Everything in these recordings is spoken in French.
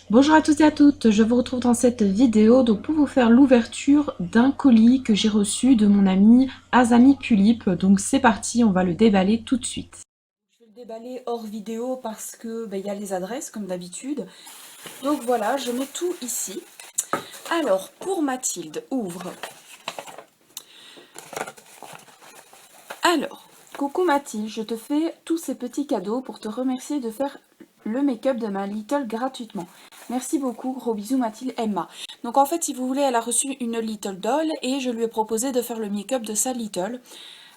Bonjour à tous et à toutes, je vous retrouve dans cette vidéo pour vous faire l'ouverture d'un colis que j'ai reçu de mon ami Azami Pulip. Donc c'est parti, on va le déballer tout de suite. Je vais le déballer hors vidéo parce que il y a les adresses comme d'habitude. Donc voilà, je mets tout ici. Alors pour Mathilde, ouvre. Alors, coucou Mathilde, je te fais tous ces petits cadeaux pour te remercier de faire le make-up de ma Little gratuitement. Merci beaucoup, gros bisous Mathilde Emma. Donc en fait, si vous voulez, elle a reçu une Little Doll et je lui ai proposé de faire le make-up de sa Little.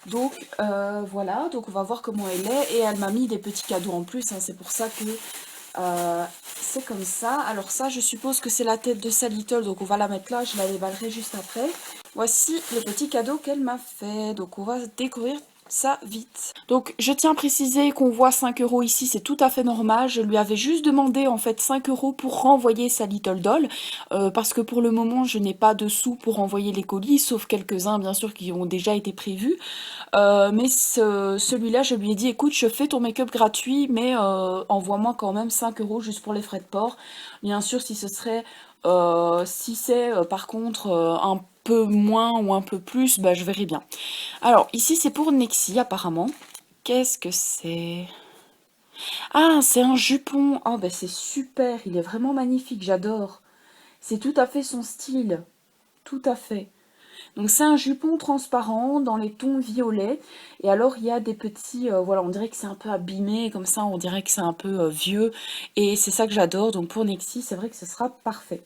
Donc voilà, donc on va voir comment elle est et elle m'a mis des petits cadeaux en plus, hein, c'est pour ça que euh, c'est comme ça. Alors ça, je suppose que c'est la tête de sa Little, donc on va la mettre là, je la déballerai juste après. Voici le petit cadeau qu'elle m'a fait, donc on va découvrir ça vite. Donc je tiens à préciser qu'on voit 5 € ici, c'est tout à fait normal. Je lui avais juste demandé en fait 5 € pour renvoyer sa Little Doll, parce que pour le moment je n'ai pas de sous pour envoyer les colis, sauf quelques-uns bien sûr qui ont déjà été prévus. Mais celui-là, je lui ai dit, écoute, je fais ton make-up gratuit, mais envoie-moi quand même 5 € juste pour les frais de port. Bien sûr, si c'est par contre un peu moins ou un peu plus, bah, je verrai bien. Alors, ici, c'est pour Nexi, apparemment. Qu'est-ce que c'est? Ah, c'est un jupon. Oh, bah, c'est super. Il est vraiment magnifique. J'adore. C'est tout à fait son style. Tout à fait. Donc c'est un jupon transparent dans les tons violets. Et alors il y a des petits, voilà, on dirait que c'est un peu abîmé, comme ça on dirait que c'est un peu vieux. Et c'est ça que j'adore. Donc pour Nexi, c'est vrai que ce sera parfait.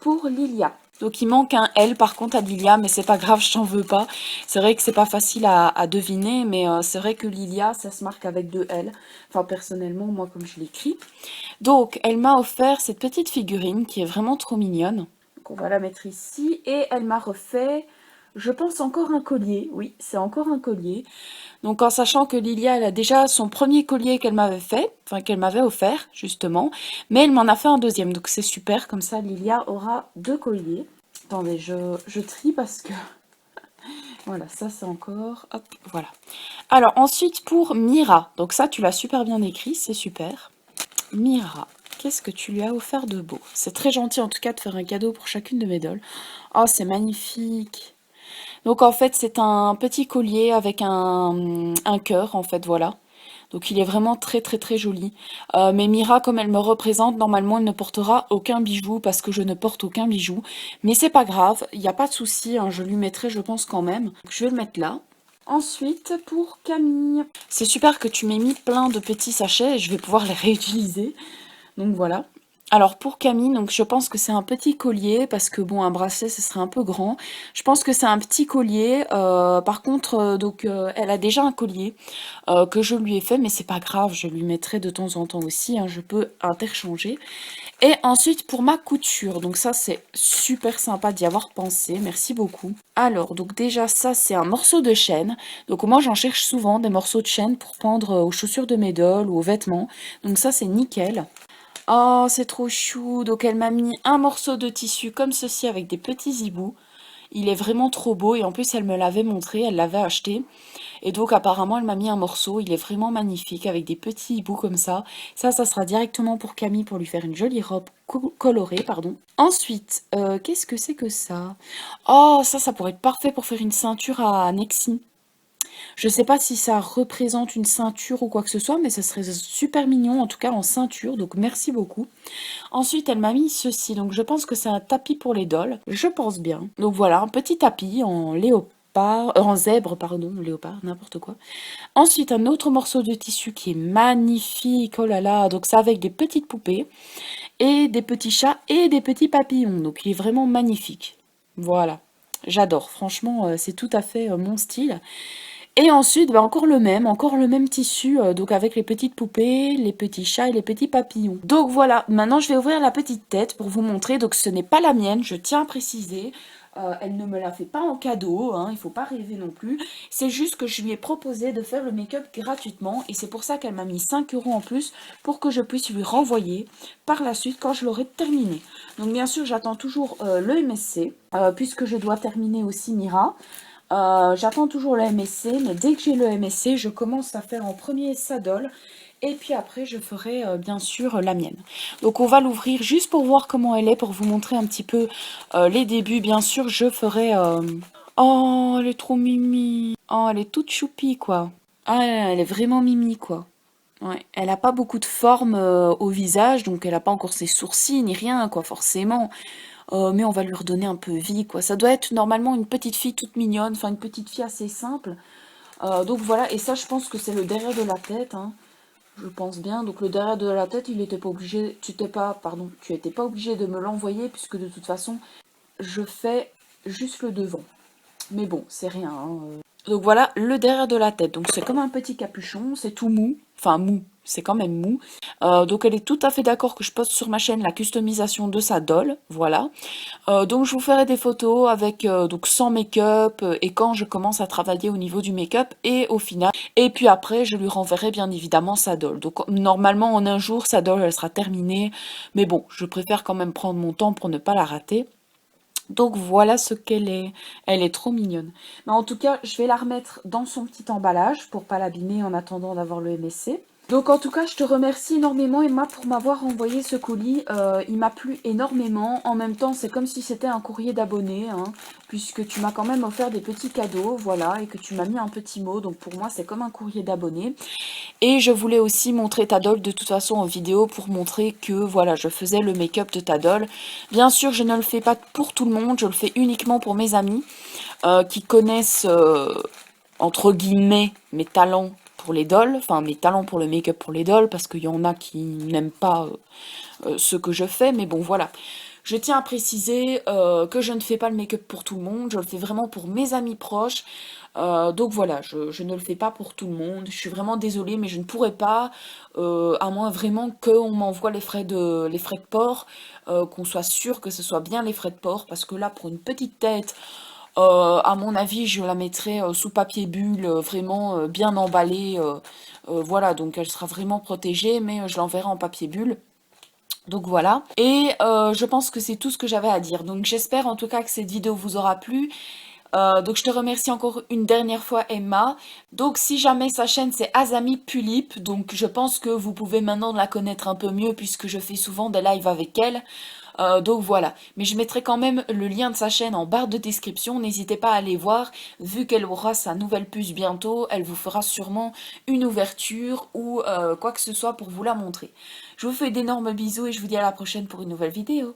Pour Lilia. Donc il manque un L par contre à Lilia, mais c'est pas grave, je t'en veux pas. C'est vrai que c'est pas facile à deviner, mais c'est vrai que Lilia, ça se marque avec deux L. Enfin personnellement, moi comme je l'écris. Donc elle m'a offert cette petite figurine qui est vraiment trop mignonne. Donc on va la mettre ici. Et elle m'a refait, je pense, encore un collier. Oui, c'est encore un collier. Donc en sachant que Lilia, elle a déjà son premier collier qu'elle m'avait fait, enfin qu'elle m'avait offert justement, mais elle m'en a fait un deuxième. Donc c'est super, comme ça Lilia aura deux colliers. Attendez, je trie parce que... Voilà, ça c'est encore... Hop, voilà. Alors ensuite pour Mira. Donc ça tu l'as super bien écrit, c'est super. Mira, qu'est-ce que tu lui as offert de beau? C'est très gentil en tout cas de faire un cadeau pour chacune de mes dolls. Oh, c'est magnifique. Donc en fait, c'est un petit collier avec un cœur, en fait, voilà. Donc il est vraiment très très très joli. Mais Mira, comme elle me représente, normalement elle ne portera aucun bijou parce que je ne porte aucun bijou. Mais c'est pas grave, il n'y a pas de souci, hein, je lui mettrai je pense quand même. Donc, je vais le mettre là. Ensuite, pour Camille. C'est super que tu m'aies mis plein de petits sachets et je vais pouvoir les réutiliser. Donc voilà. Alors pour Camille, donc je pense que c'est un petit collier parce que bon, un bracelet ce serait un peu grand. Je pense que c'est un petit collier. Par contre, elle a déjà un collier que je lui ai fait, mais c'est pas grave, je lui mettrai de temps en temps aussi, hein, je peux interchanger. Et ensuite pour ma couture, donc ça c'est super sympa d'y avoir pensé, merci beaucoup. Alors donc déjà ça c'est un morceau de chaîne. Donc moi j'en cherche souvent des morceaux de chaîne pour pendre aux chaussures de mes dolls ou aux vêtements. Donc ça c'est nickel. Oh, c'est trop chou. Donc elle m'a mis un morceau de tissu comme ceci avec des petits hiboux. Il est vraiment trop beau et en plus elle me l'avait montré, elle l'avait acheté. Et donc apparemment elle m'a mis un morceau, il est vraiment magnifique avec des petits hiboux comme ça. Ça sera directement pour Camille pour lui faire une jolie robe colorée, pardon. Ensuite, qu'est-ce que c'est que ça? Oh, ça pourrait être parfait pour faire une ceinture à Nexi. Je sais pas si ça représente une ceinture ou quoi que ce soit, mais ça serait super mignon, en tout cas en ceinture, donc merci beaucoup. Ensuite, elle m'a mis ceci, donc je pense que c'est un tapis pour les dolls, je pense bien. Donc voilà, un petit tapis en léopard, en zèbre, pardon, léopard, n'importe quoi. Ensuite, un autre morceau de tissu qui est magnifique, oh là là, donc ça avec des petites poupées, et des petits chats et des petits papillons, donc il est vraiment magnifique. Voilà, j'adore, franchement, c'est tout à fait mon style. Et ensuite, bah, encore le même tissu, donc avec les petites poupées, les petits chats et les petits papillons. Donc voilà, maintenant je vais ouvrir la petite tête pour vous montrer. Donc ce n'est pas la mienne, je tiens à préciser. Elle ne me la fait pas en cadeau, hein, il faut pas rêver non plus. C'est juste que je lui ai proposé de faire le make-up gratuitement et c'est pour ça qu'elle m'a mis 5 € en plus pour que je puisse lui renvoyer par la suite quand je l'aurai terminé. Donc bien sûr, j'attends toujours le MSC puisque je dois terminer aussi Mira. J'attends toujours le MSC, mais dès que j'ai le MSC, je commence à faire en premier Saddle Et puis après, je ferai bien sûr la mienne. Donc on va l'ouvrir juste pour voir comment elle est, pour vous montrer un petit peu les débuts. Bien sûr, je ferai... Oh, elle est trop mimi. Oh, elle est toute choupie, quoi. Ah, elle est vraiment mimi, quoi. Ouais. Elle a pas beaucoup de forme au visage, donc elle a pas encore ses sourcils ni rien, quoi, forcément. Mais on va lui redonner un peu vie, quoi. Ça doit être normalement une petite fille toute mignonne, enfin une petite fille assez simple. Donc voilà, et ça, je pense que c'est le derrière de la tête, hein. Je pense bien. Donc le derrière de la tête, il était pas obligé, tu étais pas obligé de me l'envoyer puisque de toute façon, je fais juste le devant. Mais bon, c'est rien, hein. Donc voilà le derrière de la tête. Donc c'est comme un petit capuchon, c'est tout mou. Enfin mou, c'est quand même mou. Donc elle est tout à fait d'accord que je poste sur ma chaîne la customisation de sa doll. Voilà. Donc je vous ferai des photos avec donc sans make-up et quand je commence à travailler au niveau du make-up et au final. Et puis après je lui renverrai bien évidemment sa doll. Donc normalement en un jour sa doll elle sera terminée. Mais bon, je préfère quand même prendre mon temps pour ne pas la rater. Donc voilà ce qu'elle est. Elle est trop mignonne. Mais en tout cas, je vais la remettre dans son petit emballage pour pas l'abîmer en attendant d'avoir le MSC. Donc en tout cas, je te remercie énormément Emma pour m'avoir envoyé ce colis. Il m'a plu énormément. En même temps, c'est comme si c'était un courrier d'abonné, hein, puisque tu m'as quand même offert des petits cadeaux, voilà, et que tu m'as mis un petit mot. Donc pour moi, c'est comme un courrier d'abonné. Et je voulais aussi montrer ta doll de toute façon en vidéo pour montrer que voilà, je faisais le make-up de ta doll. Bien sûr, je ne le fais pas pour tout le monde, je le fais uniquement pour mes amis qui connaissent entre guillemets mes talents pour les dolls, enfin mes talents pour le make-up pour les dolls, parce qu'il y en a qui n'aiment pas ce que je fais, mais bon voilà. Je tiens à préciser que je ne fais pas le make-up pour tout le monde, je le fais vraiment pour mes amis proches. Donc voilà, je ne le fais pas pour tout le monde. Je suis vraiment désolée, mais je ne pourrais pas, à moins vraiment qu'on m'envoie les frais de port, qu'on soit sûr que ce soit bien les frais de port, parce que là, pour une petite tête, à mon avis, je la mettrai sous papier bulle, vraiment bien emballée. Voilà, donc elle sera vraiment protégée, mais je l'enverrai en papier bulle. Donc voilà, et je pense que c'est tout ce que j'avais à dire. Donc j'espère en tout cas que cette vidéo vous aura plu. Donc je te remercie encore une dernière fois Emma. Donc si jamais sa chaîne c'est Azami Pulip, donc je pense que vous pouvez maintenant la connaître un peu mieux puisque je fais souvent des lives avec elle. Donc voilà, mais je mettrai quand même le lien de sa chaîne en barre de description, n'hésitez pas à aller voir, vu qu'elle aura sa nouvelle puce bientôt, elle vous fera sûrement une ouverture ou quoi que ce soit pour vous la montrer. Je vous fais d'énormes bisous et je vous dis à la prochaine pour une nouvelle vidéo.